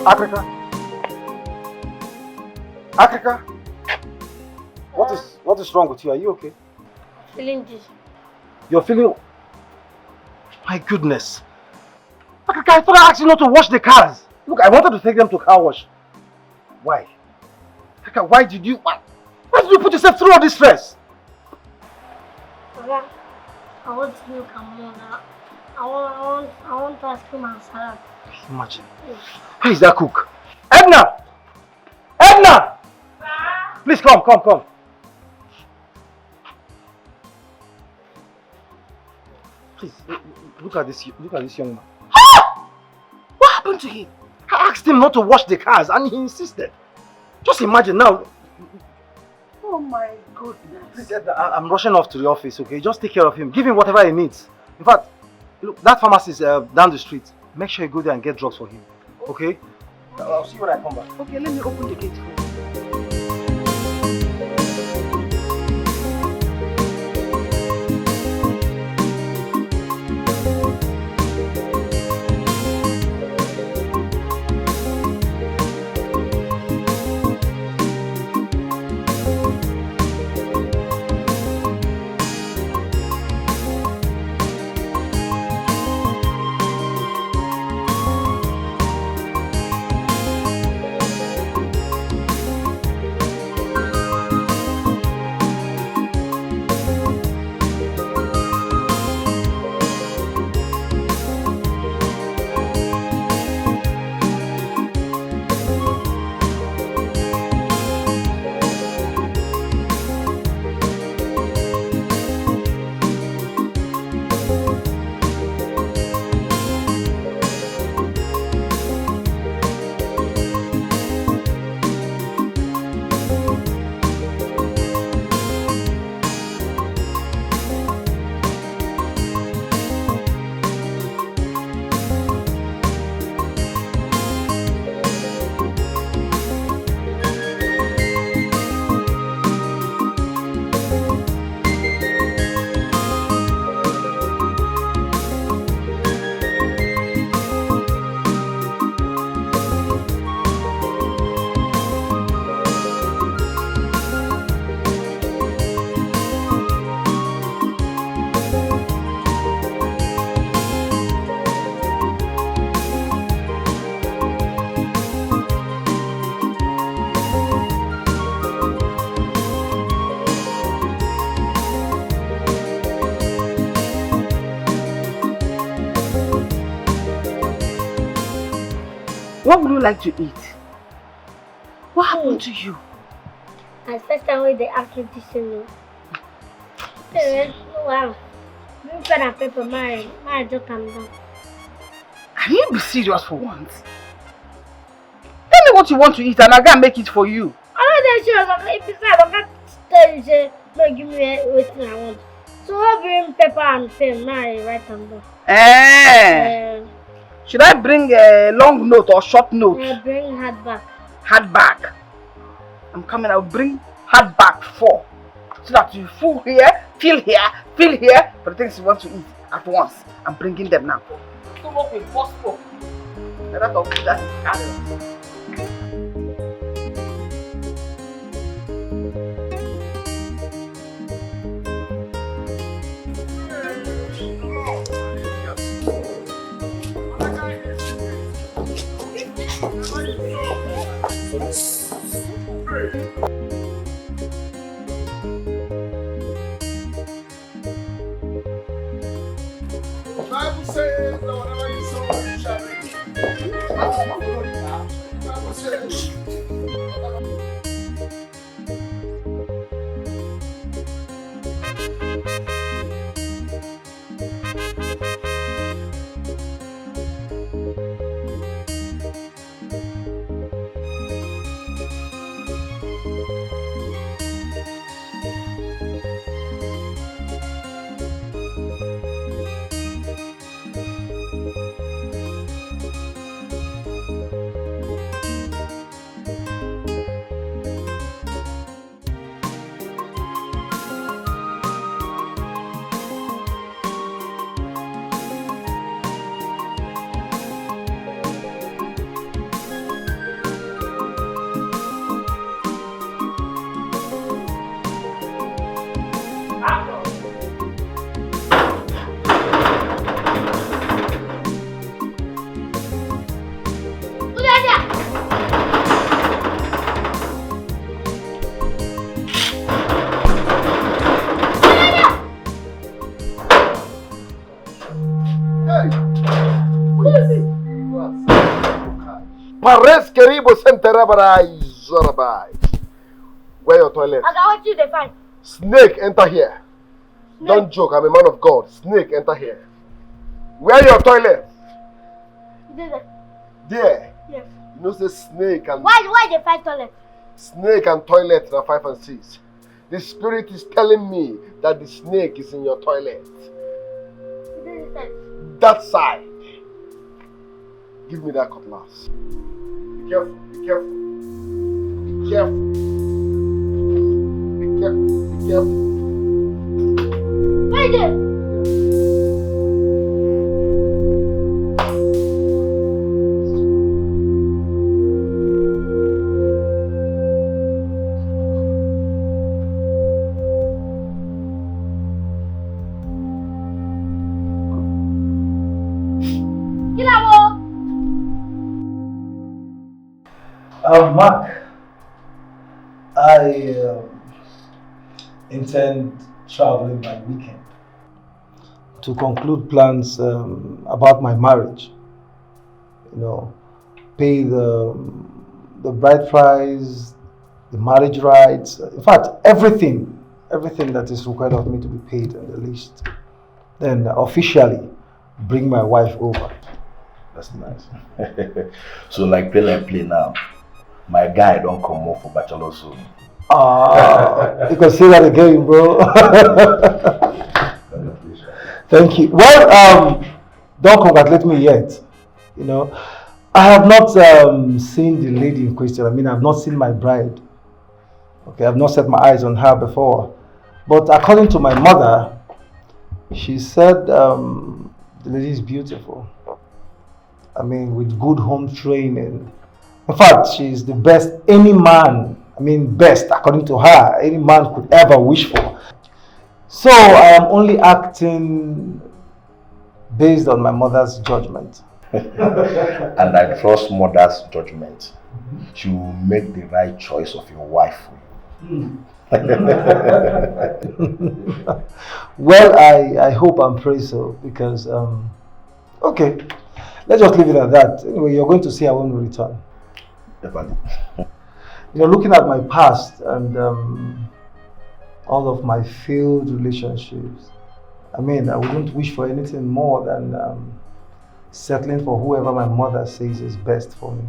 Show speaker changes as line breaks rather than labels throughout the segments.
Africa? Africa? What is wrong with you? Are you okay?
Feeling dizzy.
You're feeling... My goodness. Africa, I thought I asked you not to wash the cars. Look, I wanted to take them to car wash. Why? Africa, why did you put yourself through all this stress?
Papa, I want to look at Mona. I want to ask him and salad.
Imagine. Yes. Where is that cook? Edna! Edna! Please come. Please, look at this young man. What happened to him? I asked him not to wash the cars and he insisted. Just imagine now.
Oh my goodness.
Please, Edna, I'm rushing off to the office, okay? Just take care of him. Give him whatever he needs. In fact, look, that pharmacy is down the street. Make sure you go there and get drugs for him. Okay? I'll see you when I come back.
Okay, let me open the gate for you. What would you like to eat? What happened to you?
At first time when they asked me to say no. Wow. Bring pen and paper, my just calm down.
Can you be serious for once? Tell me what you want to eat and I'll go and make it for you.
I'm not serious. If you say I'm not tell you say no give me what I want. So I bring paper and pen, my write them down.
Should I bring a long note or short note?
I bring hardback.
Hardback. I'm coming. I'll bring hardback 4, so that you feel here for the things you want to eat at once. I'm bringing them now. So what will possible? That is carry.
The Bible says, whatever you sow, you shall reap. The Bible says,
Pares Keribo Centerabarai Zorabai. Where your toilet?
I got what you define.
Snake, enter here.
Snake.
Don't joke, I'm a man of God. Snake, enter here. Where your toilet? There.
Yes.
You know, say snake and...
Why they fight toilet?
Snake and toilet are 5 and 6. The spirit is telling me that the snake is in your toilet. That side. Give me that cutlass. Be careful, be careful. Be careful. Be careful, be careful.
Wait there.
Mark, I intend traveling by weekend to conclude plans about my marriage. You know, pay the bride price, the marriage rights, in fact, everything that is required of me to be paid on the list. Then officially bring my wife over. That's nice.
So like play now. My guy don't come more for bachelor soon.
You can say that again, bro. Thank you. Well, don't congratulate me yet. You know, I have not seen the lady in question. I mean, I've not seen my bride. Okay, I've not set my eyes on her before. But according to my mother, she said the lady is beautiful. I mean, with good home training. In fact, she's the best any man, best according to her, any man could ever wish for. So I am only acting based on my mother's judgment.
And I trust mother's judgment. She will make the right choice of your wife for you.
Well, I hope and pray so because, okay, let's just leave it at that. Anyway, you're going to see her when we return.
Definitely.
You know, looking at my past and all of my failed relationships, I wouldn't wish for anything more than settling for whoever my mother says is best for me.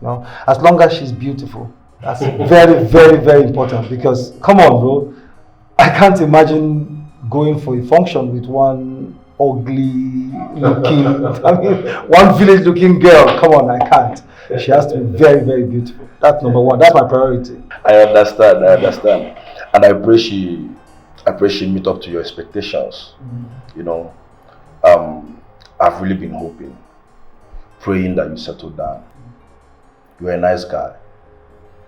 You know, as long as she's beautiful. That's very, very, very important because, come on, bro, I can't imagine going for a function with one ugly looking, one village looking girl. Come on, I can't. She has to be very, very beautiful. That's number one. That's my priority.
I understand. And I pray she meet up to your expectations. You know, I've really been hoping, praying that you settle down. You're a nice guy.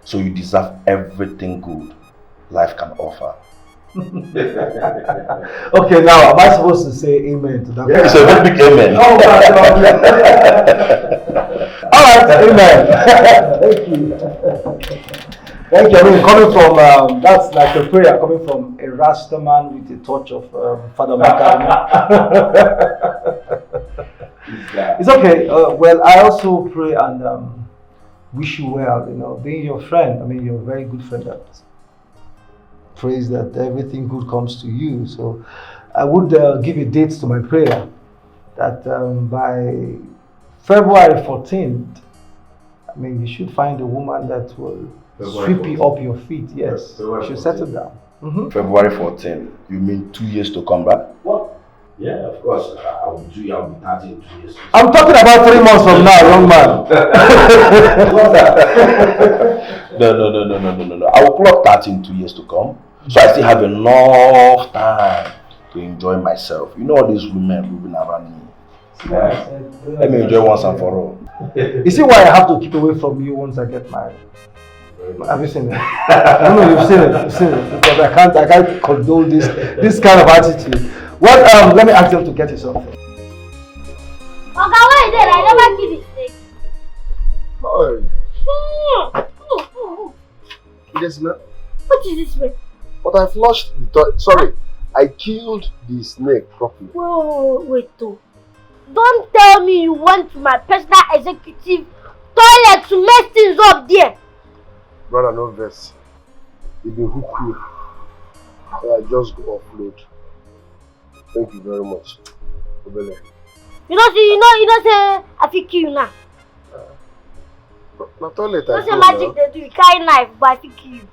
So you deserve everything good life can offer.
Okay, now am I supposed to say amen to that?
Yeah, it's a very big amen.
Oh my God. Alright, amen. Thank you. Thank you. Coming from, that's like a prayer coming from a Rasta man with a touch of Father Maka. It's okay. Well, I also pray and wish you well, you know, being your friend. You're a very good friend that prays that everything good comes to you. So I would give a date to my prayer that by February 14th, you should find a woman that will sweep you up your feet. Yes, you should settle down.
February 14th, you mean 2 years to come back?
What? Yeah, of course. I'll be 30 in 2 years.
I'm talking about 3 months from now, young man.
No. I will clock 30 in 2 years to come. So I still have enough time to enjoy myself. You know all these women moving around me. Yeah. Let me enjoy once and for all.
You see why I have to keep away from you once I get married? Have you seen it? I know you've seen it because I can't condone this kind of attitude. Well, let me ask them to get you something.
Okay, why is it? I never give it steak.
Yes, ma'am.
What is this, man?
But I flushed the toilet. Sorry, I killed the snake properly.
Wait, though. Don't tell me you went to my personal executive
no verse. It been hook you. So I just go offload. Thank you very much. Obele.
You know, say I fit kill you now.
Na toilet
You
I
know, say
go
magic
now.
they do, you carry knife, but I fit kill you.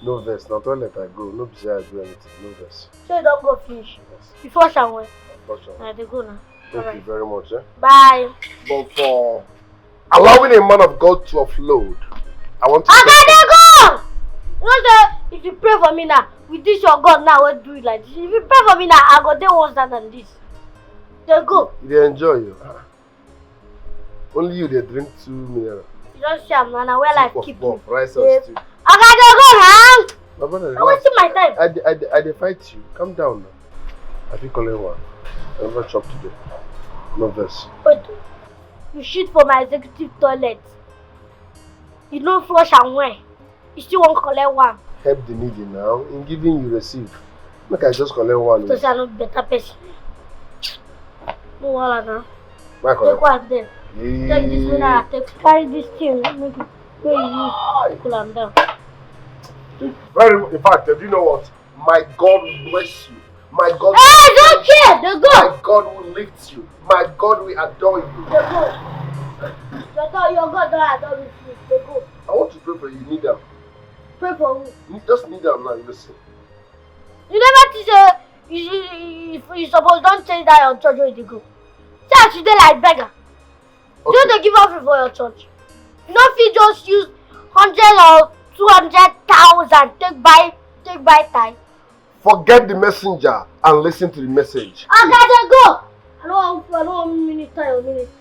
No verse. Na toilet I go. No be say I do anything. No verse.
So you don't go finish.
Yes.
You flush and well.
Unfortunately.
They go now.
Thank you very much.
Bye.
But for allowing a man of God to offload, I want to
I
say
gotta go! You know, say if you pray for me now, with this your God now, will do it like this. If you pray for me now, I go do worse than this. They go.
they enjoy you. Only you they drink 2 mineral.
You don't see I'm now where life keep you.
Rice
Yeah.
and stew.
I gotta go now.
My brother,
I'm wasting my time.
I dey fight you. Calm down now. I think only one. I never chop today. No verse.
Wait, you shit for my executive toilet. You don't flush and wear. You still won't collect one.
Help the needy now. In giving you receive. Make I just collect one.
So say I'm not better person. No wala now.
My
Take one then.
Yeah.
Take this mineral. Take carry this thing. Make it where you use. Cool am down.
In fact, do you know what? My God will bless you. My God
Hey,
will
don't care. They go.
My God will lift you. My God will adore you.
They go. Your God don't adore me. They go.
I want to pray for you. Kneel down.
Pray for who?
Just kneel down now. You listen.
You never teach you suppose don't change that your church where they go. Say as you dey like beggar.
Okay.
Don't they give offering for your church? You know if you just use 100 or 200,000 take by time.
Forget the messenger and listen to the message.
I gotta go. I don't want minister your ministry.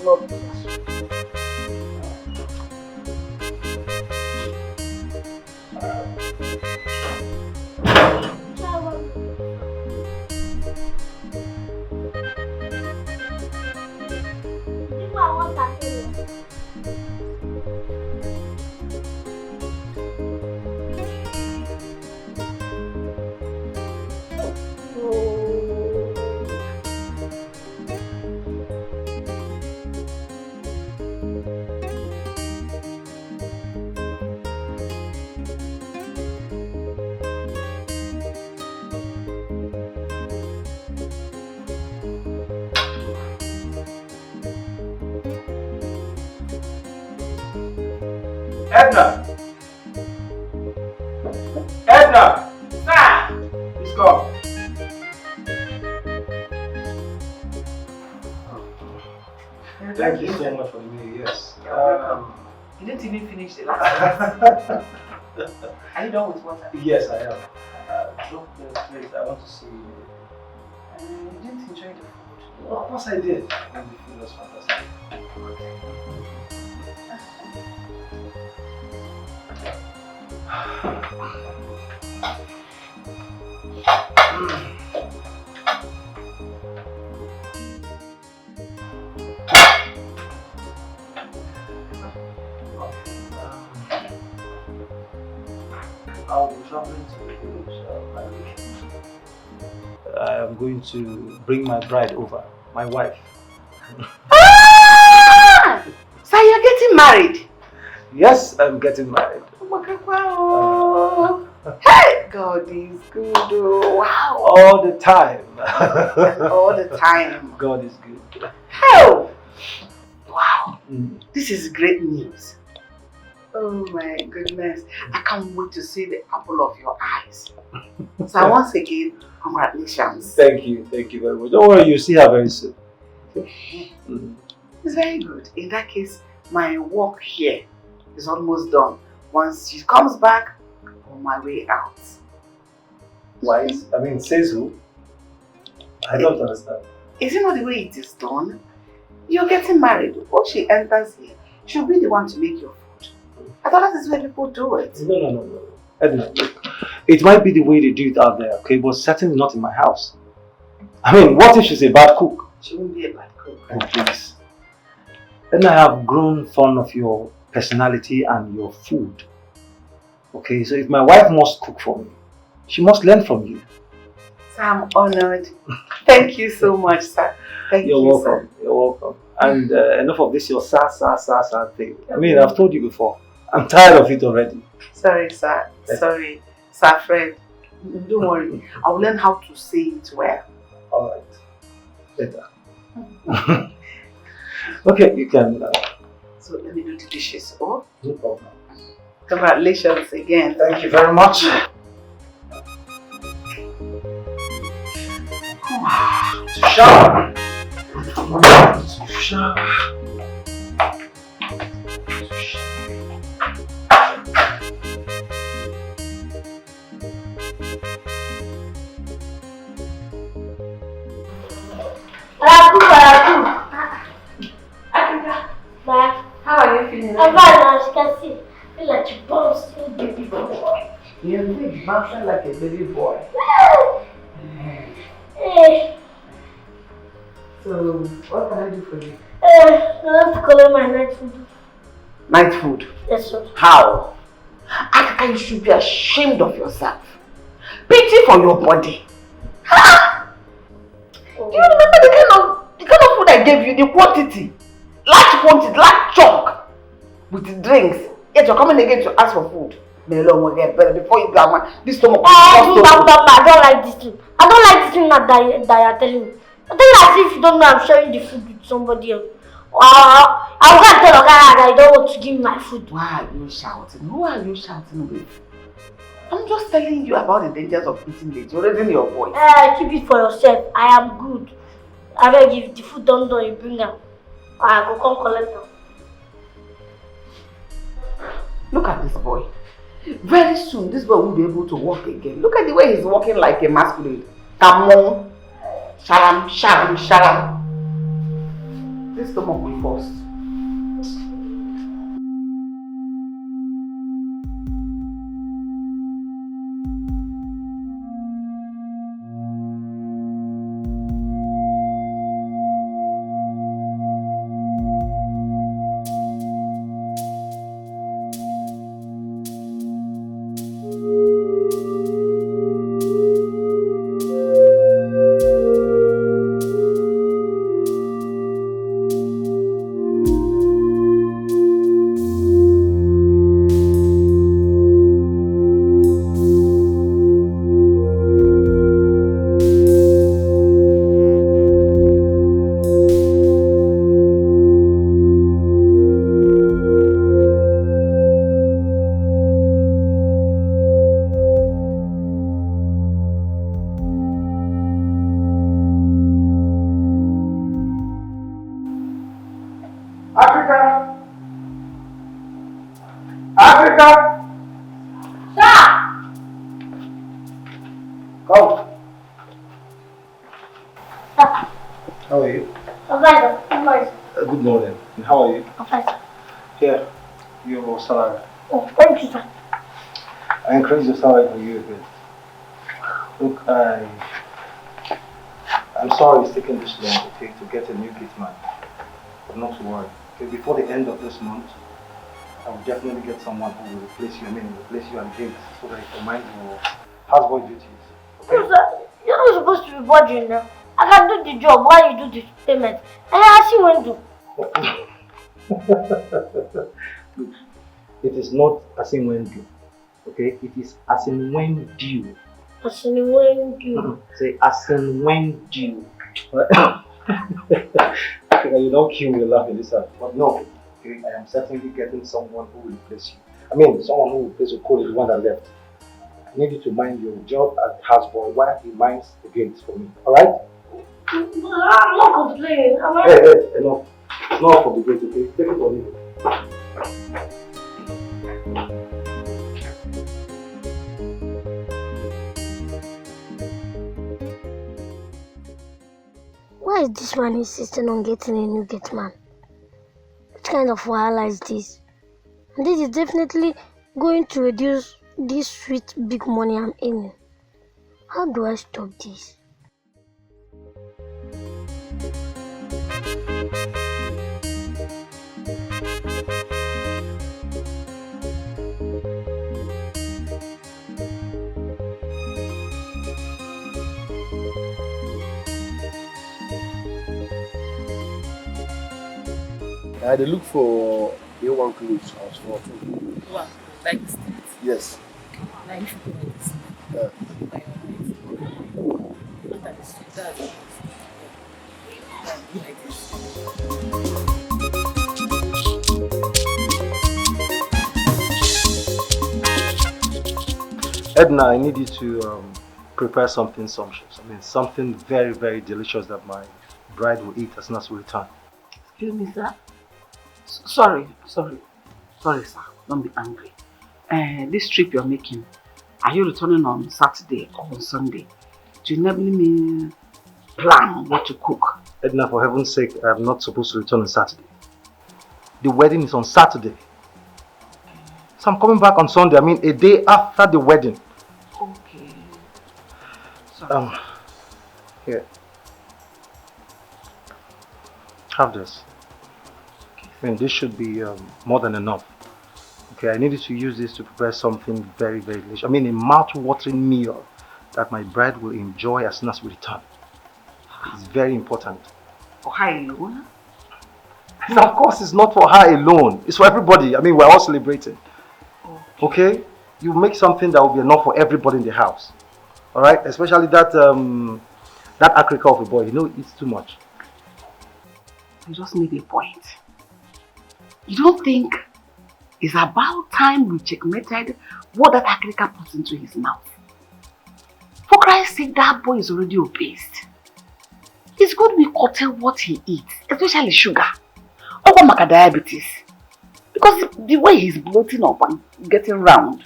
Lord,
Edna! Edna! Sir! Please come. Thank you so much for the meal, yes.
You didn't even finish the last one. Are you done with water?
Yes, I am. Drop the plate, I want to see you.
You didn't enjoy the food.
Of course I did. And the food was fantastic. I'll be traveling to the village by weekend. I am going to bring my bride over, my wife.
Ah! So you're getting married?
Yes, I'm getting married.
Oh my God, wow. Hey, God is good. Oh, wow.
All the time.
All the time.
God is good.
Oh, wow.
Mm.
This is great news. Oh my goodness. I can't wait to see the apple of your eyes. So once again, congratulations.
Thank you very much. Don't worry, you'll see her very soon. Mm.
It's very good. In that case, my work here is almost done. Once she comes back, I'm on my way out.
Why? I mean, says who? I don't understand.
Is it not the way it is done? You're getting married. Once she enters here, she'll be the one to make your food. I thought that is where people do it.
No. Edna, it might be the way they do it out there, okay, but certainly not in my house. I mean, what if she's a bad cook?
She won't be a bad cook.
Oh, please. Edna, I have grown fond of your personality and your food. Okay, so if my wife must cook for me, she must learn from you.
Sir, I'm honored. Thank you so much, sir. Thank
You're
you,
welcome.
sir.
You're welcome. And enough of this, your sa thing. I mean, I've told you before. I'm tired of it already.
Sorry, sir. Sorry. Sir Fred. Don't worry. I'll learn how to say it well.
Alright. Better. Okay, you can.
So let me do the dishes. Oh,
No problem.
congratulations again.
Thank you very much. Shower. Shower.
Bye.
How are you feeling?
I'm fine now, as you can see. I feel like a bouncing baby boy.
You're really bouncing like a baby boy.
Hey.
So, what can I do for you?
I want to collect my night food.
Night food.
Yes, sir.
How? Africa, you should be ashamed of yourself. Pity for your body. Ha!
Oh.
Do you remember the kind of food I gave you? The quantity. Large chunk. With the drinks. Yet you're coming again to ask for food. Melon will get better before you go. This stomach.
I don't like this thing. I don't like this thing that you're telling me. I tell you as if you don't know I'm sharing the food with somebody else. I'm going to tell Oga that I don't want to give me my food.
Why are you shouting? Who are you shouting with? I'm just telling you about the dangers of eating late. You're raising your voice.
Keep it for yourself. I am good. I beg you, if the food don't you bring them. I go come collect them.
Look at this boy. Very soon, this boy won't be able to walk again. Look at the way he's walking like a masquerade. Come on. Sharam, sharam, sharam. This stomach will first.
How are you?
I'm fine, sir. I'm fine.
Good morning. And how are you?
I'm fine, sir.
Here, your salary.
Oh, thank you, sir.
I increased the salary for you again. Look, I'm sorry it's taking this long, okay, to get a new gateman. But not to worry. Okay, before the end of this month, I will definitely get someone who will replace you. Replace you at gate so that you can mind your houseboy duties. Okay?
No, sir. You're not supposed to be bothering now. I can do the job while you do the payment. And I see when to.
Look, it is not as in when due. Okay? It is as in when due.
As in when due.
Say as in when due. Okay, you don't kill me laughing this out. But no, okay, I am certainly getting someone who will replace you. Someone who will replace your colleague, the one that left. I need you to mind your job as houseboy while he minds the gates for me. Alright?
I'm not complaining.
Hey, enough. Not for the gate, okay? Take it or leave it.
Why is this man insisting on getting a new gateman? What kind of wahala is this? And this is definitely going to reduce this sweet big money I'm earning. How do I stop this?
They look for A1 clothes house for too.
Wow, like this.
Yes.
Like if you go like this.
Yeah.
By your right. Look at this. That's it. Like this.
Edna, I need you to prepare something sumptuous. I mean, something very, very delicious that my bride will eat as soon as we return.
Excuse me, sir. Sorry, sir. Don't be angry. This trip you're making, are you returning on Saturday or on Sunday? To enable me plan what to cook.
Edna, for heaven's sake, I'm not supposed to return on Saturday. The wedding is on Saturday. So I'm coming back on Sunday. I mean, a day after the wedding.
Okay. Sorry.
Here. Have this. I mean, this should be more than enough. Okay, I needed to use this to prepare something very, very delicious. I mean, a mouth-watering meal that my bride will enjoy as soon as we return. It's very important.
For her alone?
And of course, it's not for her alone. It's for everybody. I mean, we're all celebrating. Okay? You make something that will be enough for everybody in the house. Alright? Especially that Africa of a boy. You know, it's too much.
You just made a point. You don't think it's about time we checkmated what that Africa puts into his mouth? For Christ's sake, that boy is already obese. It's good we curtail what he eats, especially sugar. Or diabetes. Because the way he's bloating up and getting round,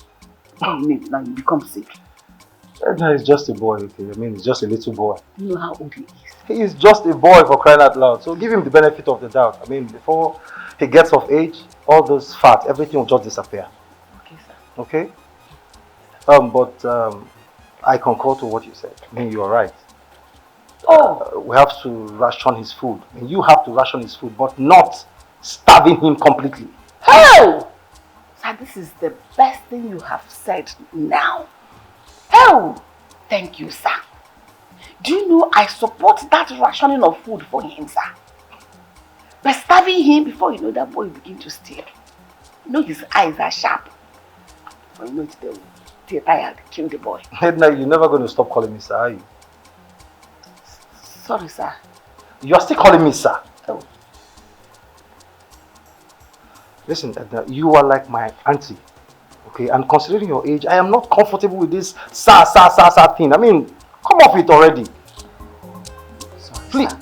now you become sick.
Edna is just a boy, okay? I mean, he's just a little boy.
You know how old he is.
He is just a boy, for crying out loud. So give him the benefit of the doubt. I mean, before he gets of age, all those fat, everything will just disappear.
Okay, sir.
Okay? I concur to what you said. I mean, you are right. We have to ration his food. I mean, you have to ration his food, but not starving him completely.
Oh! Sir, this is the best thing you have said now. Oh! Thank you, sir. Do you know I support that rationing of food for him, sir? By starving him, before you know that boy will begin to steal. You know his eyes are sharp. Before you know it, they'll get tired, kill the boy.
Edna, you're never going to stop calling me sir, are you?
Sorry, sir.
You're still calling me sir.
Oh.
Listen, Edna, you are like my auntie. Okay, and considering your age, I am not comfortable with this sir thing. I mean, come off it already.
Sorry,
please.
Sir.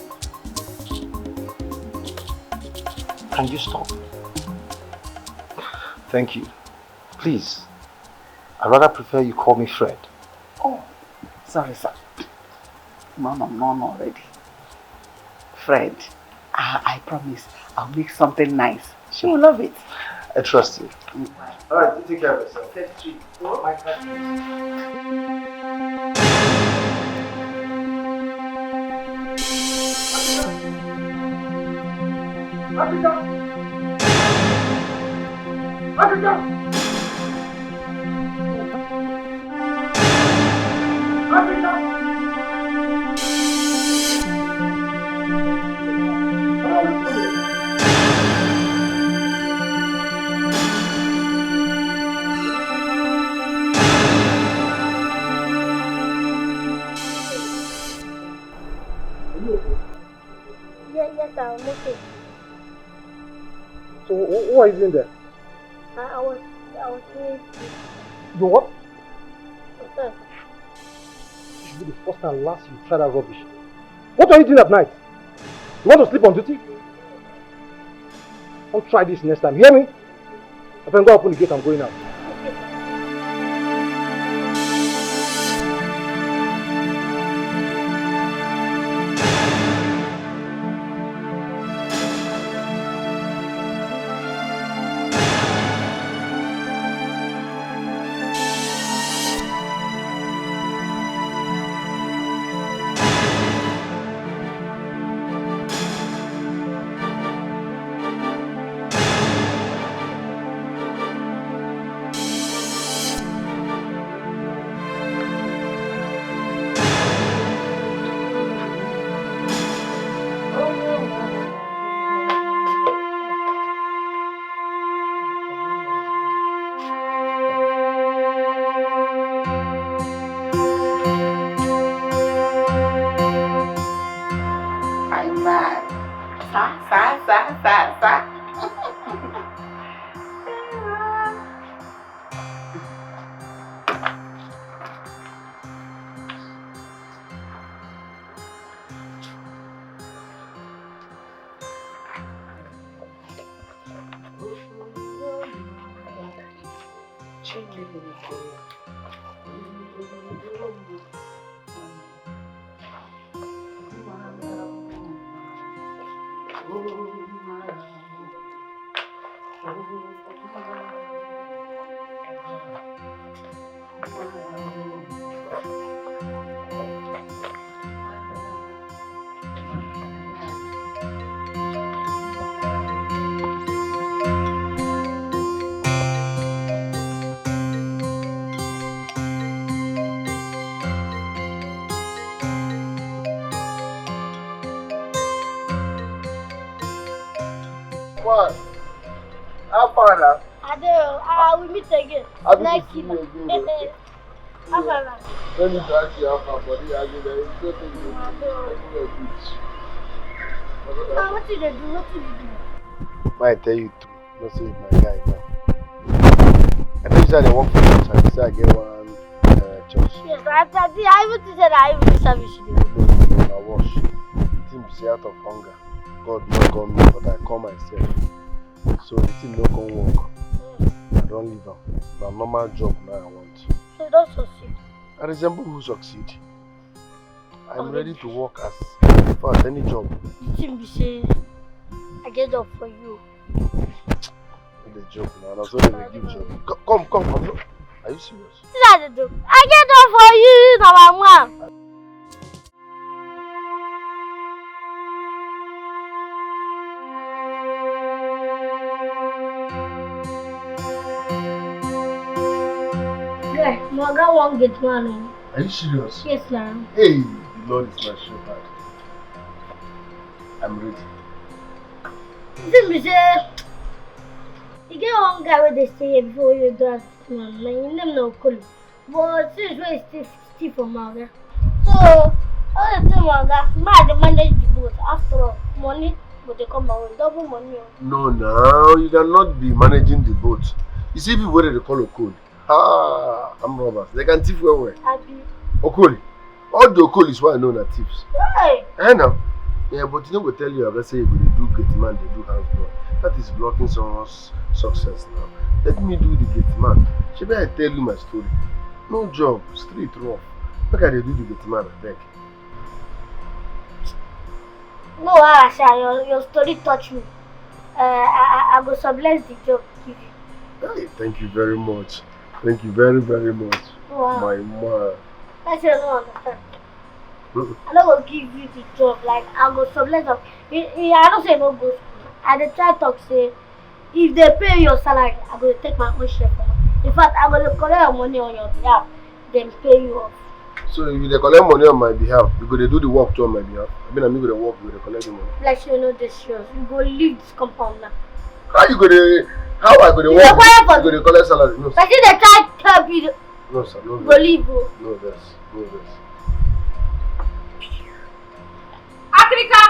Can you stop? Thank you. Please. I'd rather prefer you call me Fred.
Oh, sorry, sir. No, already. Fred, I promise I'll make something nice. She will love it.
I trust you.
Alright,
you take care of yourself.
Oh, my God.
Yes, I'm okay.
So, what are you doing there?
I was doing
You what?
this.
This should be the first and last you try that rubbish. What are you doing at night? You want to sleep on duty? Don't try this next time. Hear me? I can go open the gate. I'm going out.
What? How far now?
We meet again. Next year. How far now?
Let me ask you how far, but I mean, it's good thing you
What did they do? What did you do?
Might tell you true. Not say my guy now. I know you said I work for you, so I said I get one church.
Yes, I even said I even service you.
I wash. The thing be say out of hunger. God no call me, but I call myself. So the thing no come work. I don't leave am. Na normal job now I want.
So you don't succeed.
I resemble who succeed. I'm ready to work as far as any job.
The thing be say I get job for you.
The job now, that's what they give job. Come. Are you serious?
This is the job. I get job for you, number one. Yeah, Moga won't get money.
Are you serious?
Yes, sir.
Hey, the Lord is my shepherd. I'm ready.
This be say you get one guy where they stay here before you do as man. My name no cool. But since we still from Moga. So all the time Moga, I manage the boat. After all, money but they come out with double money.
No, now you cannot be managing the boat. You see people where they call Okoli. I'm robbers. They can thief where?
Happy.
Okoli. All the Okoli is what I know are thieves.
Hey.
I know. Yeah, but you know we tell you, let's say you do Gateman, they do house boy. That is blocking someone's success now. Let me do the Gateman. Should I tell you my story? No job, street rough. Look at they do the Gateman, I beg.
No, Asha, your story touched me. I go subless the job give you.
Hey, thank you very much. Thank you very, very much.
Wow.
My man.
That's what I don't understand. I don't go give you the job, like I go subless of. I don't say no go school. I dey try talk say if they pay your salary, I go take my own share from it. In fact, I go collect your money on your behalf, then pay you off.
So if you collect money on my behalf, you go to do the work too on my behalf. I mean, I'm going to work, you go collect the money.
Like you know this yours. You go leave this compound now.
How you go to? How I go to work? You go to collect salary? No,
but see they try to help you.
No, sir. No,
go leave, bro.
No, this. No, this.
Africa!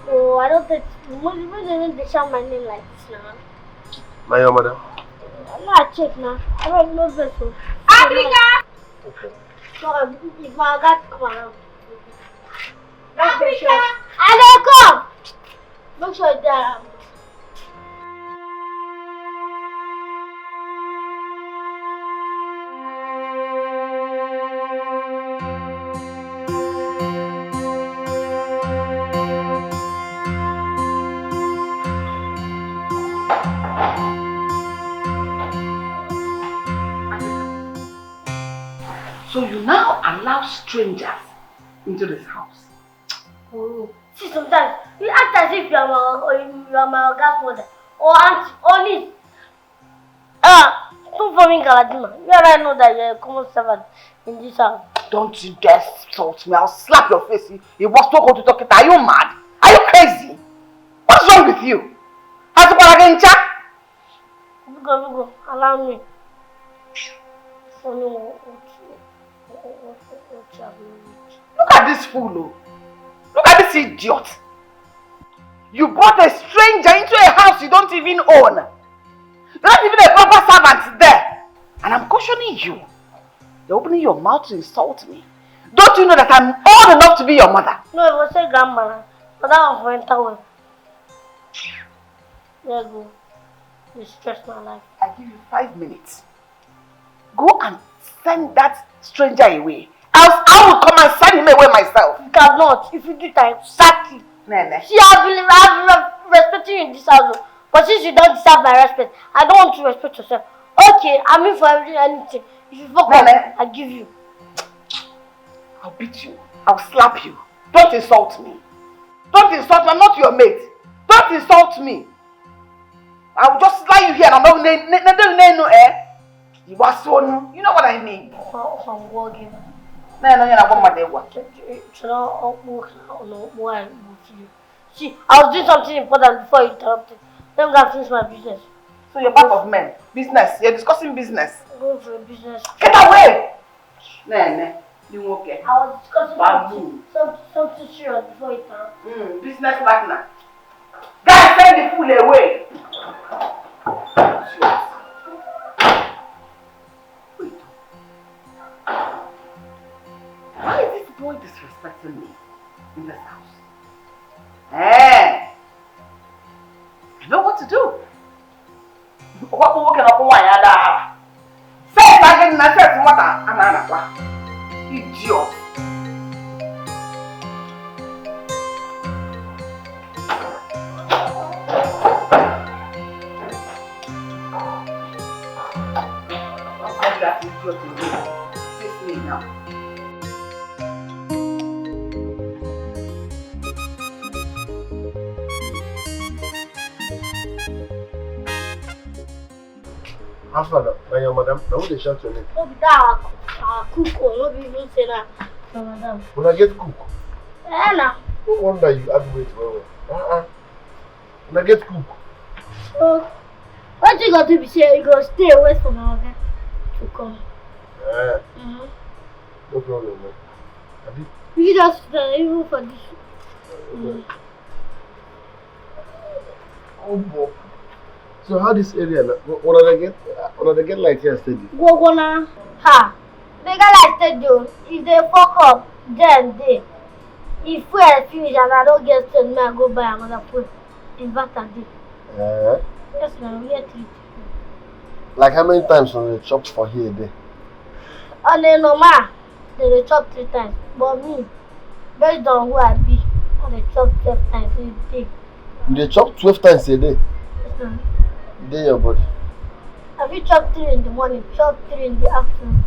Oh, I don't think. When they shout my name like this now?
My your mother?
I'm not check now. I don't know this one.
Africa! Okay.
So, if my God come around. Africa! I don't come! Make sure it's there.
So you now allow strangers into this house?
Oh, see, sometimes you act as if you are my godmother or aunt or niece. Don't for me, Galadima. You already know that you're a common servant in this house.
Don't you dare insult me. I'll slap your face. You was so good to talk it. Are you mad? Are you crazy? What's wrong with you? Has to go again, Jack?
Go. Allow me.
Look at this fool, oh. Look at this idiot. You brought a stranger into a house you don't even own. You're not even a proper servant there. And I'm cautioning you. You're opening your mouth to insult me. Don't you know that I'm old enough to be your mother?
No, it was a grandma. But that one went away. There you go. You stress my life.
I give you 5 minutes. Go and send that stranger away. Else I will come and send him away myself.
You cannot. If you do that, exactly.
Nene.
See, I've been respecting you in this house. But since you don't deserve my respect, I don't want to respect yourself. Okay, I'm in for anything. If you fuck up, I give you.
I'll beat you. I'll slap you. Don't insult me. Don't insult me. I'm not your mate. Don't insult me. I'll just lie you here and I'm not you was so you know what I mean?
I'm walking.
No, you're not going to work.
See, I was doing something important before you interrupted. Let me go and finish my business.
So you're part of men. Business. You're discussing business.
I'm going for a business.
Get away! No. You okay?
I was discussing something serious before you interrupted.
Business partner. Guys, send the fool away. Why is this boy disrespecting me in this house? Hey! I know what to do. What can I do? Say it again, I said what I'm idiot. I'll send that idiot to me. Face me now.
How far now? Your madam, now who they shout your name?
No be that our cook or no be even say that no madam.
When I get cook,
Nah.
no wonder you add weight well. When I get cook.
So what you got to be say you go stay away from our guy to come.
No problem, man.
You just even for this.
Oh boy. So how this area now? When I get light here steady?
Go na. Ha. They got like stadium. If they fuck up, then they. If we are finished and I don't get steady, I go buy another food. Inverter day. Yes, man. We are 3.
Like how many times when they chop for here a day?
On a normal, they chop 3 times. But me, based on who I be, they chop 12 times a day.
They chop 12 times a day?
Yes, man.
Day your body.
Have you chop 3 in the morning, chop 3 in the afternoon,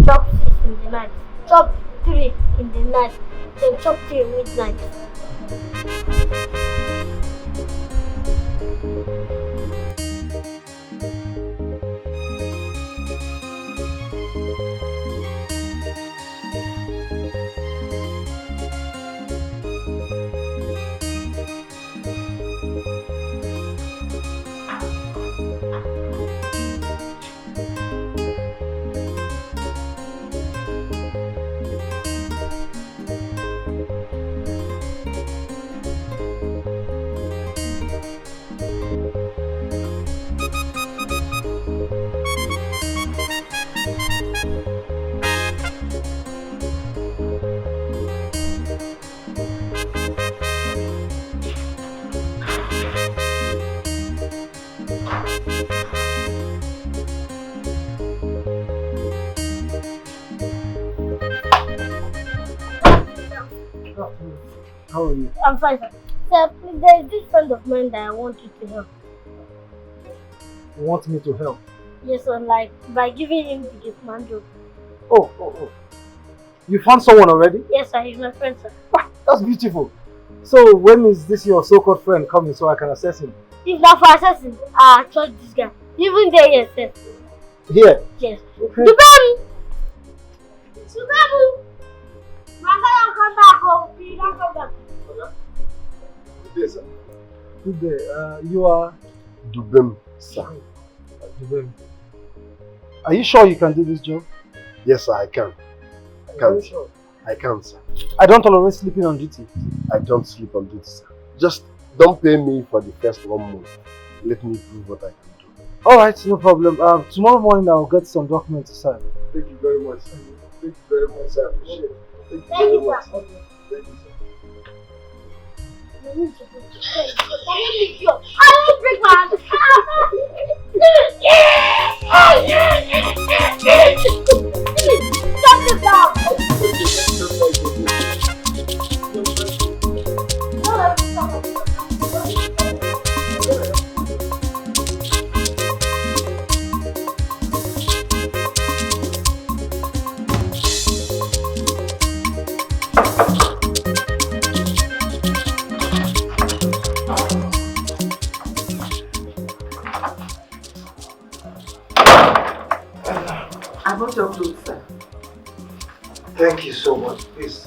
chop 6 in the night, chop 3 in the night, then chop 3 midnight.
How are you?
I'm fine, sir. Sir, please, there is this friend of mine that I want you to help.
You want me to help?
Yes, sir, like by giving him the Gateman job.
Oh. You found someone already?
Yes, sir, he's my friend, sir.
That's beautiful. So when is this your so-called friend coming so I can assess him?
If not for assessing, I trust this guy. Even there, yes, sir.
Here?
Yes.
Okay.
Dubamu! Mangala, come back home. Please don't come back.
Good day, sir.
Good day. You are?
Dubem, sir.
Dubem. Are you sure you can do this job?
Yes, sir, I can.
Sure?
I can, sir.
I don't tolerate sleeping on duty.
I don't sleep on duty, sir. Just don't pay me for the first 1 month. Let me prove what I can do.
Alright, no problem. Tomorrow morning I'll get some documents to sign.
Thank you very much, sir. Thank you very much, sir. I appreciate it. Thank you
Thank
very
you,
much.
sir.
Thank you, sir.
I need to break my hand. Shut it down!
I brought your clothes, sir.
Thank you so much. Please.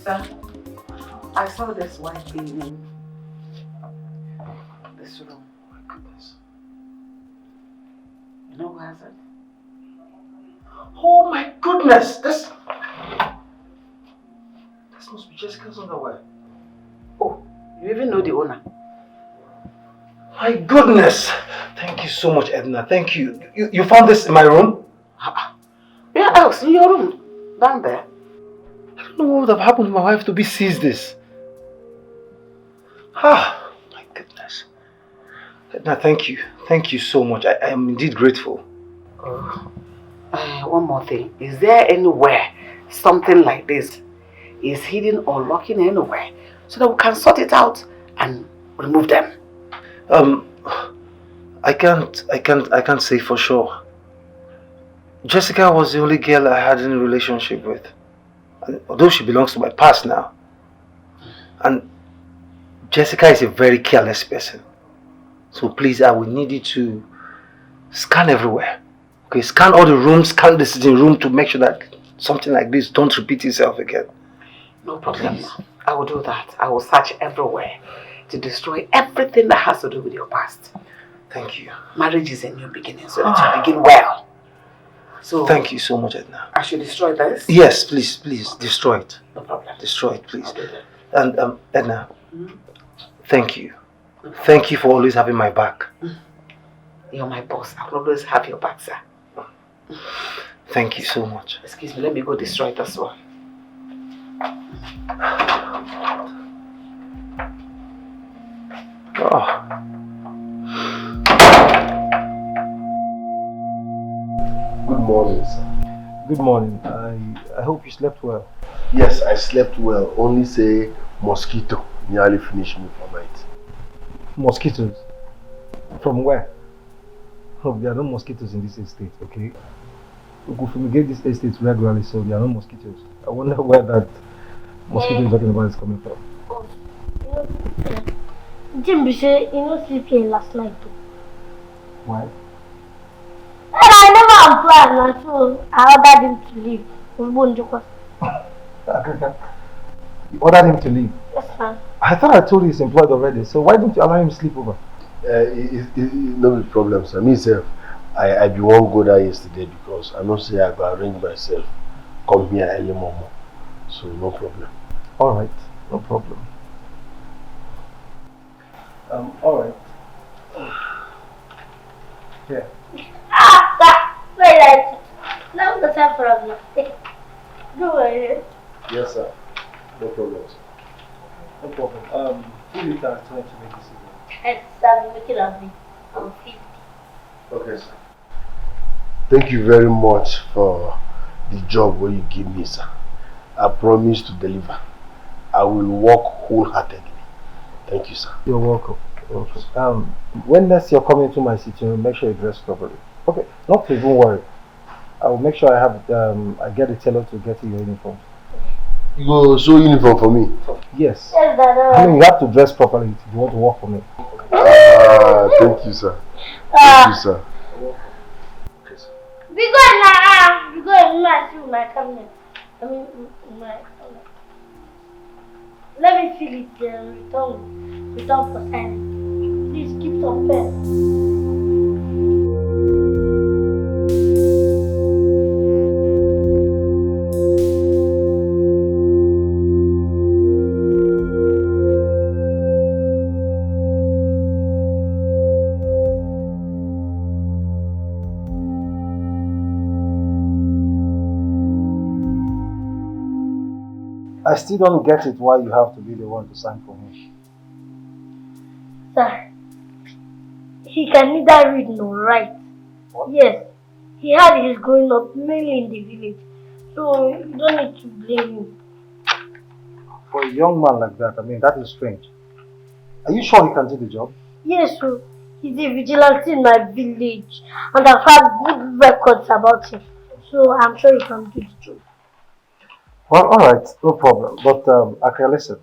Sir, I saw this white being in this room.
My goodness.
You know who has it?
Oh my goodness! This must be Jessica's underwear.
Oh, you even know the owner?
My goodness! Thank you so much, Edna. Thank you. You found this in my room?
Where else? In your room. Down there.
I don't know what would have happened to my wife to be seized this. Ah, my goodness. Edna, thank you. Thank you so much. I am indeed grateful.
One more thing. Is there anywhere something like this is hidden or lurking anywhere so that we can sort it out and remove them?
I can't say for sure. Jessica was the only girl I had any relationship with. And although she belongs to my past now. And Jessica is a very careless person. So please, I will need you to scan everywhere. Okay, scan all the rooms, scan the sitting room to make sure that something like this don't repeat itself again.
No problem. Please. I will do that. I will search everywhere to destroy everything that has to do with your past.
Thank you.
Marriage is a new beginning, so that you begin well. So
thank you so much, Edna.
I should destroy this?
Yes, please, destroy it.
No problem.
Destroy it, please. And Edna, thank you. Thank you for always having my back.
You're my boss. I'll always have your back, sir.
Thank you so much.
Excuse me, let me go destroy this one.
Oh.
Good morning, sir.
Good morning. I hope you slept well.
Yes, I slept well. Only say mosquito nearly finished me for night.
Mosquitoes? From where? Oh, there are no mosquitoes in this estate, okay? We could fumigate this estate regularly, so there are no mosquitoes. I wonder where that mosquito you're talking about is coming from.
Jim, you know, sleep here last night too.
Why?
And I never planned, so I ordered him to leave.
You ordered him to leave?
Yes, ma'am.
I thought I told you he's employed already, so why don't you allow him to sleep over?
No problem, sir. Myself, I be one go there yesterday because I know say I go arrange myself. Come here early morning. So no problem.
Alright, no problem. Alright. Yeah.
Wait, now the time for us. Go ahead.
Yes, sir. No problem, sir.
No problem. 2 liters to make this evening.
It's making of me. I'm 50.
Okay, sir. Thank you very much for the job where you give me, sir. I promise to deliver. I will work wholeheartedly. Thank you, sir.
You're welcome. You're welcome. When next you're coming to my sitting room, make sure you dress properly. Okay, not to even worry. I will make sure I have I get a tailor to get you your uniform.
You go sew uniform for me?
Yes.
Yes, Dad.
I mean, you have to dress properly if you want to work for me.
Thank you, sir. Thank you, sir.
Okay, sir.
Because my cabinet. I mean, my cabinet. Let me feel it. Return for time. Please keep some pen.
I still don't get it why you have to be the one to sign for him.
Sir, he can neither read nor write.
What?
Yes, he had his growing up mainly in the village, so you don't need to blame him.
For a young man like that, I mean, that is strange. Are you sure he can do the job?
Yes, sir. He's a vigilante in my village, and I've had good records about him, so I'm sure he can do the job.
Well, alright, no problem. But, okay, listen.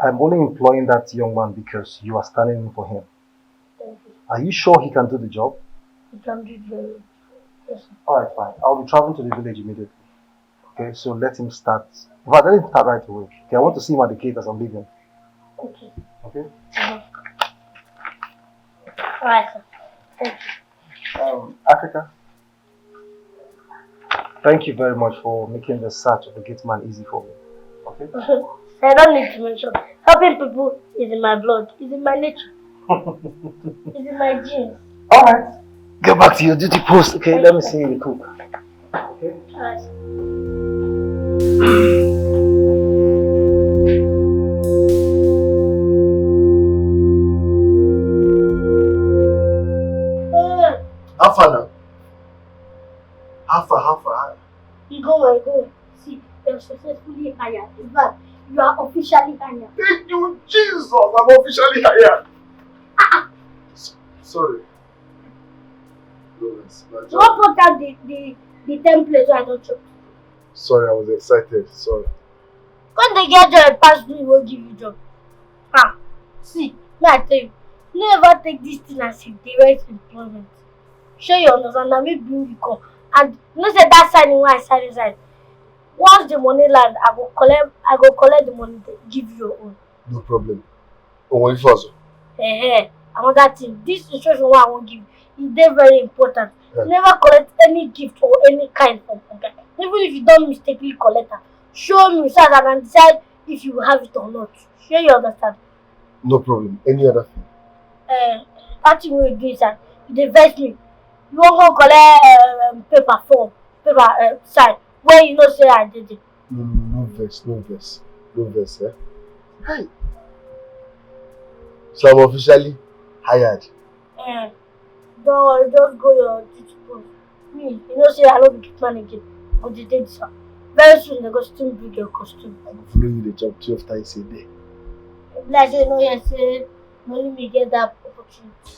I'm only employing that young man because you are standing in for him.
Thank you.
Are you sure he can do the job?
He can do it very well. Yes, sir.
Alright, fine. I'll be traveling to the village immediately. Okay, so let him start. In fact, let him start right away. Okay, I want to see him at the gate as I'm leaving.
Okay.
Okay?
Alright, sir. Thank you.
Africa, thank you very much for making the search of the Gateman easy for me. Okay?
I don't need to mention. Helping people is in my blood, is in my nature, is in my genes.
Alright. Go back to your duty post, okay? Let me see you cook. Okay?
Alright.
How far now? How far?
You go. See, you're successfully hired. In fact, you are officially hired.
Thank you, Jesus! I'm officially hired. Sorry.
So what put out the template so I don't choke?
Sorry, I was excited. Sorry.
When they get job, pass me, will give you job. See, may I tell you, never take this thing as a direct employment. Sure you understand, that me bring you come. And you know say that signing why I sign inside. Once the money land, I go collect the money, give you your own.
No problem. Oh, what if also?
Another thing, this instruction what I won't give you, is very important.
Yeah.
Never collect any gift or any kind from okay. Even if you don't mistakenly collect it, show me so that I can decide if you will have it or not. Sure you understand?
No problem. Any other thing?
That thing we do is that you vex me. You won't go collect paper form, sign, when you know say I did it.
No verse, eh? Hi. So I'm officially hired.
Don't worry, just go your duty post. Me, you know say I don't be Gateman again. Go the date, sir. Very soon they go still bring your costume.
I will follow you the job 12 times a day.
Like say no, yes, say only me get that opportunity.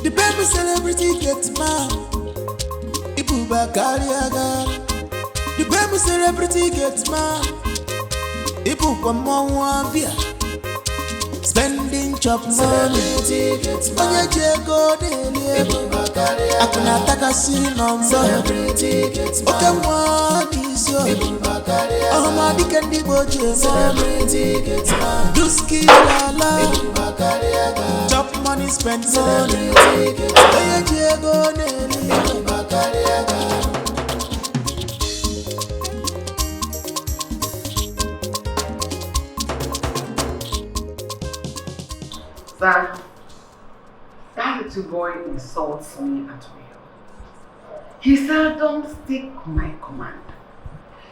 The baby celebrity gets mad. Ibuba Kariaga. The baby celebrity gets mad. Ibuba Mwavia. Spending chop money. Onye jego dele. Akuna taka si nomba. Oke mwani sio. Ohama dikendi boje. Duski lala. Chop money, spend money. Onye jego dele.
That little boy insults me at will. He seldom stick my command.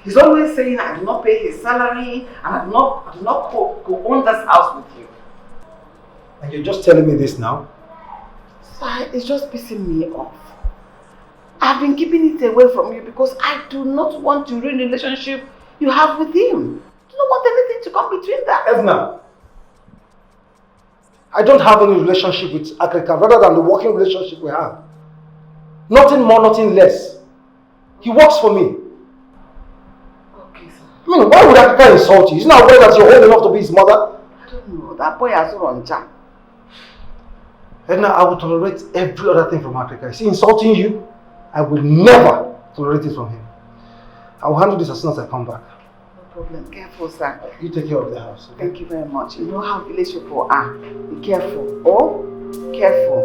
He's always saying I do not pay his salary and I do not go own this house with you.
And you're just telling me this now?
Sir, it's just pissing me off. I've been keeping it away from you because I do not want to ruin the relationship you have with him. I do not want anything to come between that.
Edna, I don't have any relationship with Africa rather than the working relationship we have. Nothing more, nothing less. He works for me.
Okay, sir.
I mean, why would Africa insult you? Isn't that aware that you're old enough to be his mother?
I don't know. That boy has run jam.
Edna, I will tolerate every other thing from Africa. Is he insulting you? I will never tolerate it from him. I will handle this as soon as I come back.
No problem. Careful, sir.
You take care of the house. Okay?
Thank you very much. You know how village people are. Be careful. Oh, careful.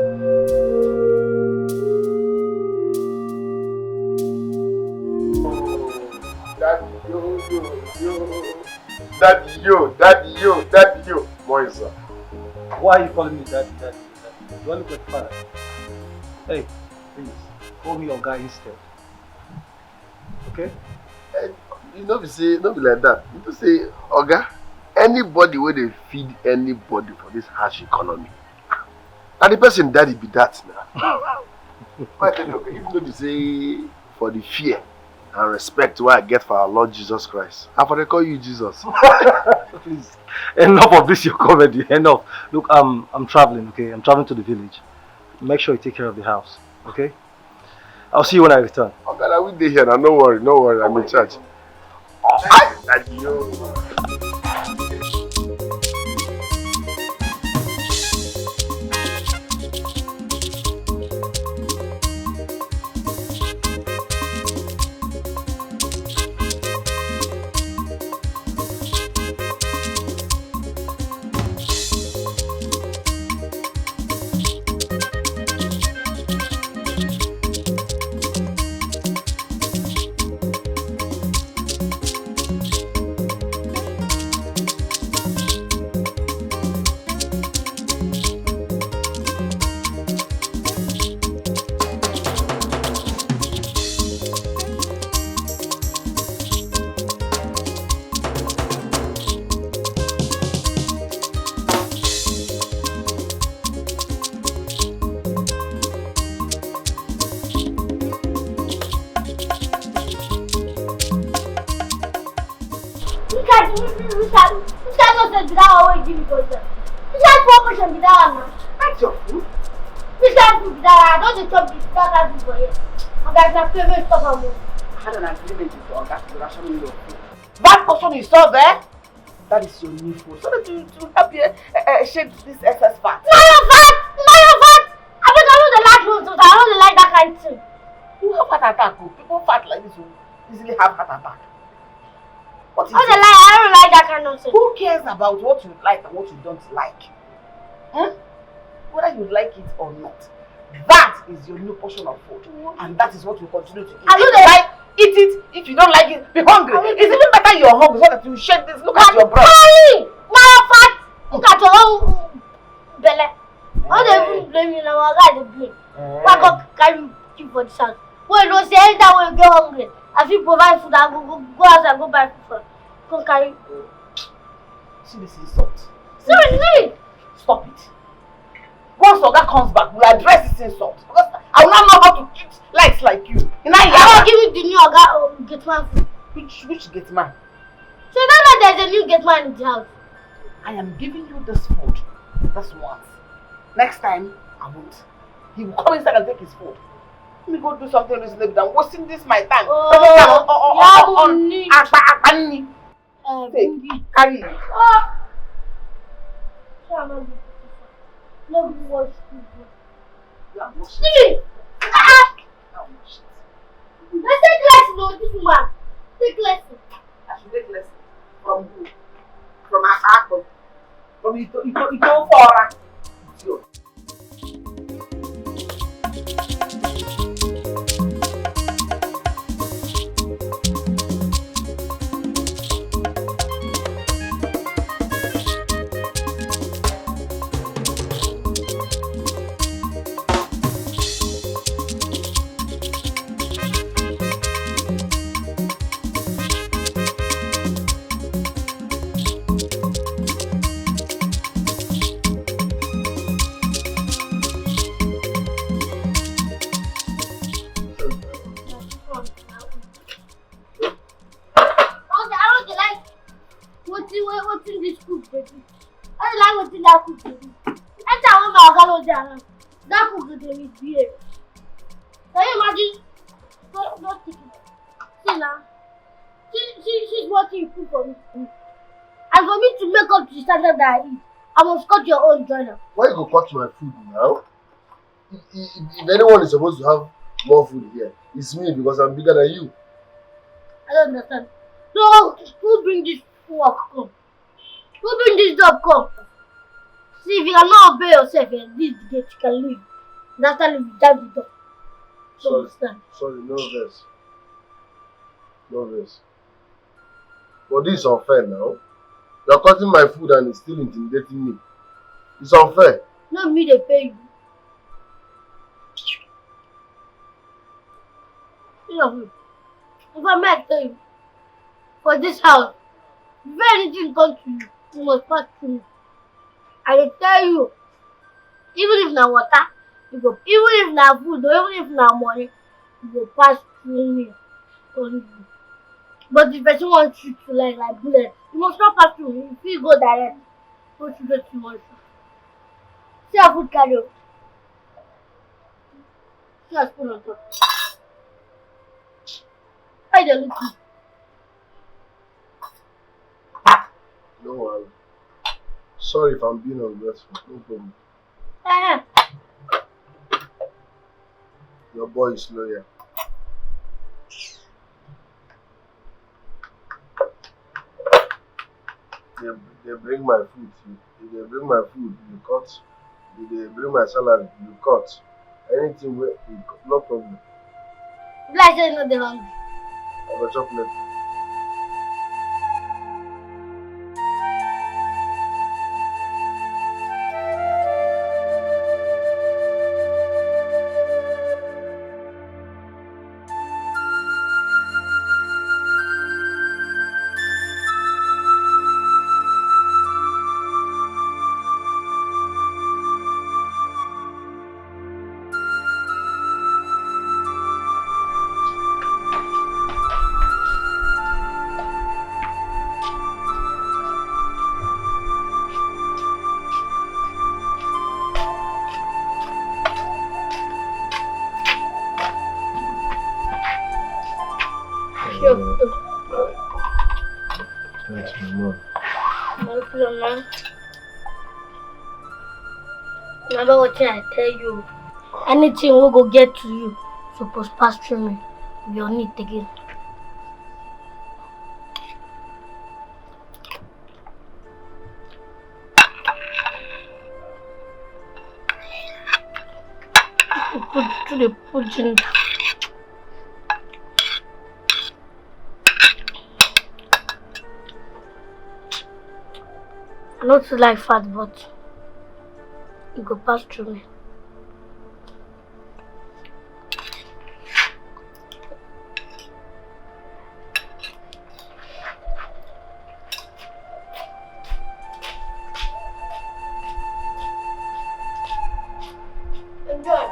Daddy, yo. Moisa.
Why are you calling me daddy? Do I look like father? Hey, please. call me Oga instead. Okay?
And you know, not be like that. You know, say, Oga, anybody where they feed anybody for this harsh economy, and the person daddy be that now. But tell you, okay, even though they say for the fear and respect what I get for our Lord Jesus Christ, I for they call you Jesus.
Please, enough of this your comedy. Enough. Look, I'm traveling. Okay, I'm traveling to the village. Make sure you take care of the house. Okay? I'll see you when I return.
Okay, I will be here now. No worry. I'm in charge. Adios.
That's your food. This kind of food that I don't chop this kind of food for you. And that's my favorite stuff on you. I had an agreement with your guys to ration you your food. That portion you saw there, that is your new food. So that to help you shape this excess fat.
No, your fat! No, your fat! I don't like nonsense. I don't like that kind of thing.
You have heart attack. People fat like this will easily have heart attack. What is it?
I don't like that kind of nonsense.
Who cares about what you like and what you don't like? Whether you like it or not, that is your new portion of food, and that is what you continue to eat. If you like, eat it. If you don't like it, be hungry. It's even better you're hungry so that you shake this. Look at your breast.
Now fat. Look at your own belly. All they even blame you now. I got the blame. Why God carry you for the house? Well, no, say anytime when you get hungry, if you provide food, I go out and go buy food for you. Go carry.
See this insult.
Seriously.
Stop it. Once Oga comes back, we'll address this insult. Because I will not know how to treat likes like you.
I will give you the new Oga Gateman food.
Which Gateman?
So you don't know there's a new Gateman in the house.
I am giving you this food. This once. Next time, I won't. He will come inside and take his food. Let me go do something reasonable than wasting this my time. Carry it.
No more food.
See!
Let's take lesson on this woman. Take lesson.
I should take lesson. From who? From Akako. From Ito Fora. It's yours.
What's in this cook, baby? I don't like what's in that cook, baby. Every time I want my organ, that cook is misbehave. Can you imagine? Don't take it. See now. She's what you cook for me. And for me to make up to the standard that I eat, I must cut your own joiner.
Why you go cut my food now? If anyone is supposed to have more food here, it's me because I'm bigger than you.
I don't understand. So, who bring this work come? Who bring this job come? See, if you cannot obey yourself and leave the gate, you can leave. And after leave, you drive the door. So understand.
Sorry, no verse. No verse. But this is unfair now. You're cutting my food and it's still intimidating me. It's unfair.
Not me, they pay you. If I might tell you, for this house, if anything comes to you, you must pass through me. I will tell you, even if na water, you go, even if na food, or even if na money, you go pass through me. Only. But if person wants you to like bullet, you must not pass through me. If you go direct, go to the you want to. See a food carry. See a spoon on top. How you look?
No worry. Sorry if I'm being ungrateful. No problem. Your boy is loyal. They bring my food. They bring my food. You cut. They bring my salary. You cut. Anything where you cut, no problem.
Like say no dey hungry.
I go chop later. Thanks, my mom.
No problem. Remember what I tell you. Anything we go get to you, suppose pass through me. You'll need again. Put to the pudding. I not too like fat, but it go pass through me. Enjoy.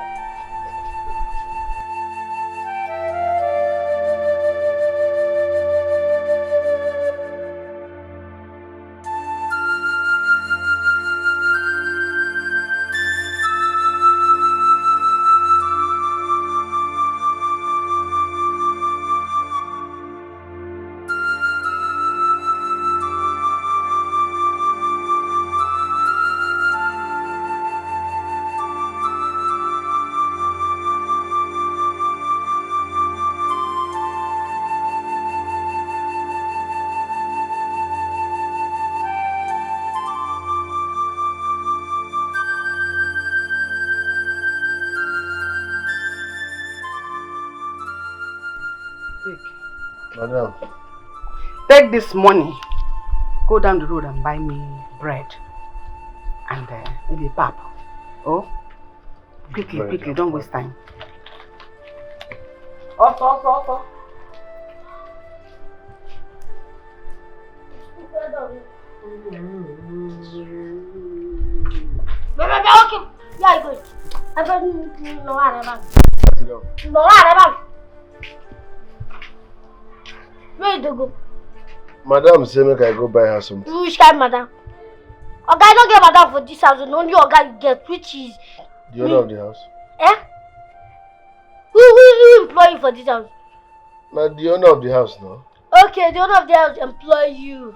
Madam.
Take this money, go down the road and buy me bread and maybe pap. Oh, quickly, quickly, don't waste time. Off.
Okay. Yeah, good. I don't know where to go?
Madam say make I go buy her something.
Which kind, madam? Oga, I don't get madam for this house. Only Oga you get, which is
The owner of the house.
Eh? Who employ you for this house?
Now the owner of the house now.
Okay, the owner of the house employ you.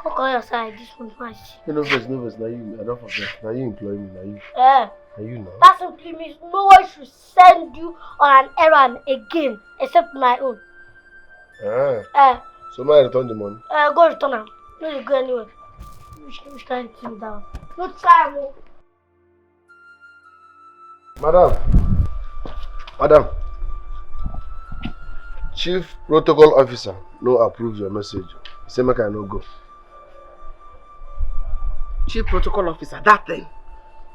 Come on your side, this one much.
No verse, now you. I don't forget. Now you employ me, now you.
Eh?
Now you now.
That simply means no one should send you on an errand again, except my own.
So may I return the money?
Go return am. No dey go anywhere. Which kind of thing down? No time.
Madam. Chief Protocol Officer no approve your message. He say make I no go.
Chief Protocol Officer, that thing.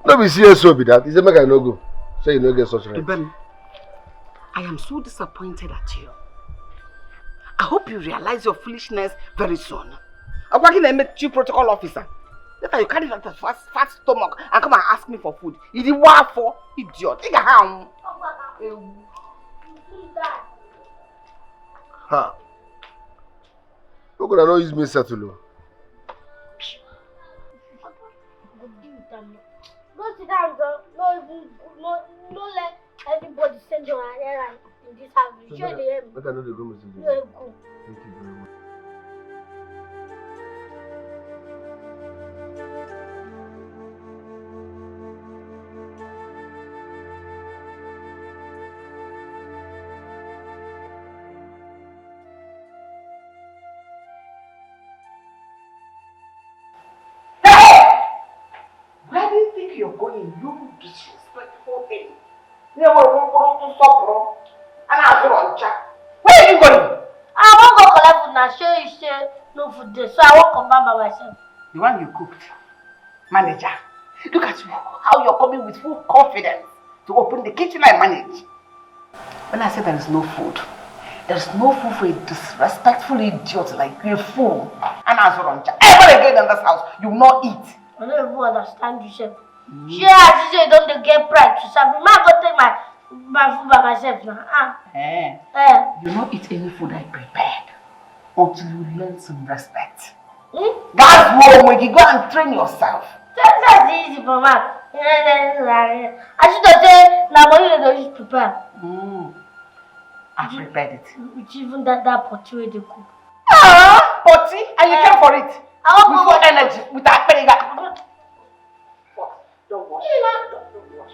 No be CSO be that. He say make I no go. Say you no get such right.
I am so disappointed at you. I hope you realize your foolishness very soon. I'm working as a chief protocol officer. Later you carry like a fat stomach and come and ask me for food. You did what for? Idiot. Take a ham.
Ha! Look at not use me settle.
Don't sit down, no let anybody send you an errand in this house. You sure they help me?
Look at the go message.
You are good.
Thank you very much.
Where do you think you're going? You disrespectful thing. You want to stop, and I'm going to where are you going?
I won't go collect food now. Sure you say no food there, so I won't come back by myself.
The one you cooked. Manager, look at you, how you're coming with full confidence to open the kitchen I manage. When I say there is no food for a disrespectful idiot like you, a fool. And as well, ever again in this house, you will not eat.
I don't even understand you, chef. Sure, as you say, don't get pride to serve me. I go take my food by myself now.
You will not eat any food I prepared until you learn some respect. That's wrong. When you go and train yourself.
That's easy for me. I should have said, now what you don't use prepare.
I prepared it.
Which even that potty where they cook.
Potty? And you came for it?
I want
with full energy, with that periga. Don't wash. Don't wash.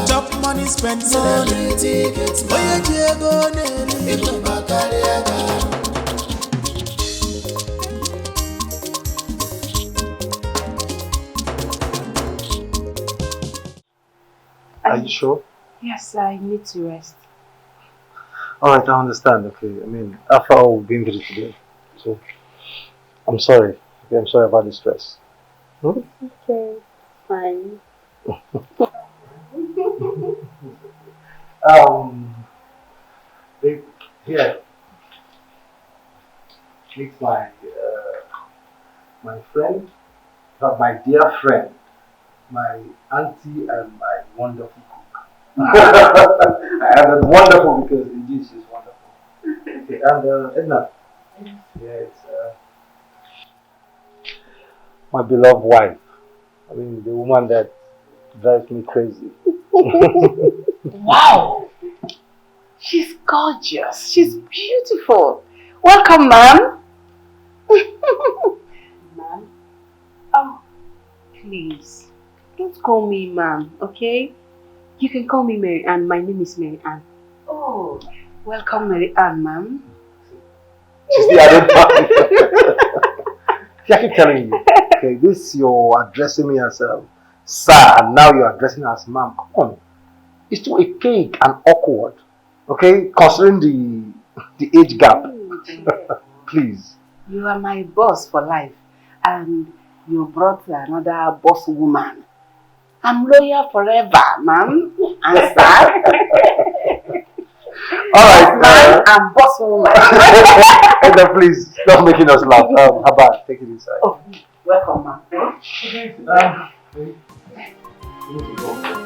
Chop money, spend money. Oye Diego Nelly.
Are you sure?
Yes, I need to rest.
Alright, I understand. Okay, I mean, after all we've been through today. So, I'm sorry. Okay, I'm sorry about the stress.
Okay, fine.
Here. Meet my friend, my dear friend, my auntie and my wonderful cook. And wonderful because indeed she's wonderful. Okay, and Edna. Yeah, it's my beloved wife. I mean, the woman that drives me crazy.
Wow! She's gorgeous. She's beautiful. Welcome, ma'am.
Ma'am? Oh, please. Don't call me ma'am, okay? You can call me Mary Ann. My name is Mary Ann.
Oh, welcome, Mary Ann, ma'am.
She's the other part. See, I keep telling you. Okay, this you're addressing me as sir, and now you're addressing me as ma'am. Come on. It's too archaic and awkward. Okay, considering the age gap. Please.
You are my boss for life, and
You brought another boss woman. I'm loyal forever, man. Answer.
Alright,
Man and boss woman.
Edna, please, stop making us laugh. Haba, take it inside.
Oh, welcome, man.